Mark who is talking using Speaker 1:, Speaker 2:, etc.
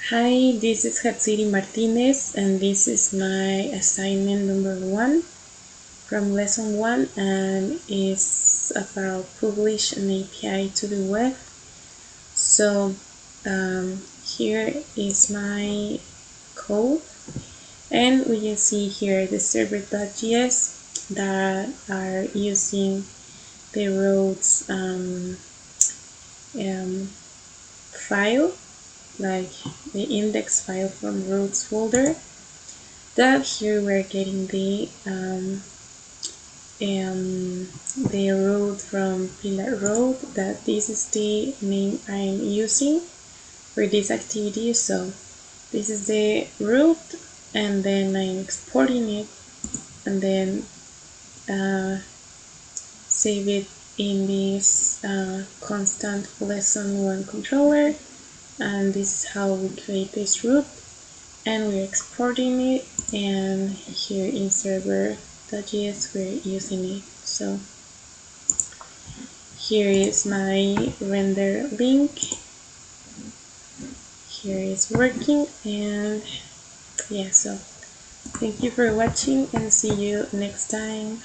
Speaker 1: Hi, this is Hatsiri Martinez, and this is my assignment number 1 from lesson 1, and it's about publish an API to the web. So here is my code, and we can see here the server.js that are using the roads file, like the index file from roads folder. That here we're getting the road from Pilar Road. That this is the name I'm using for this activity. So this is the route, and then I'm exporting it, and then save it in this constant lesson 1 controller. And this is how we create this route, and we're exporting it, and here in server.js we're using it. So here is my render link. Here is working, and yeah, so thank you for watching, and see you next time.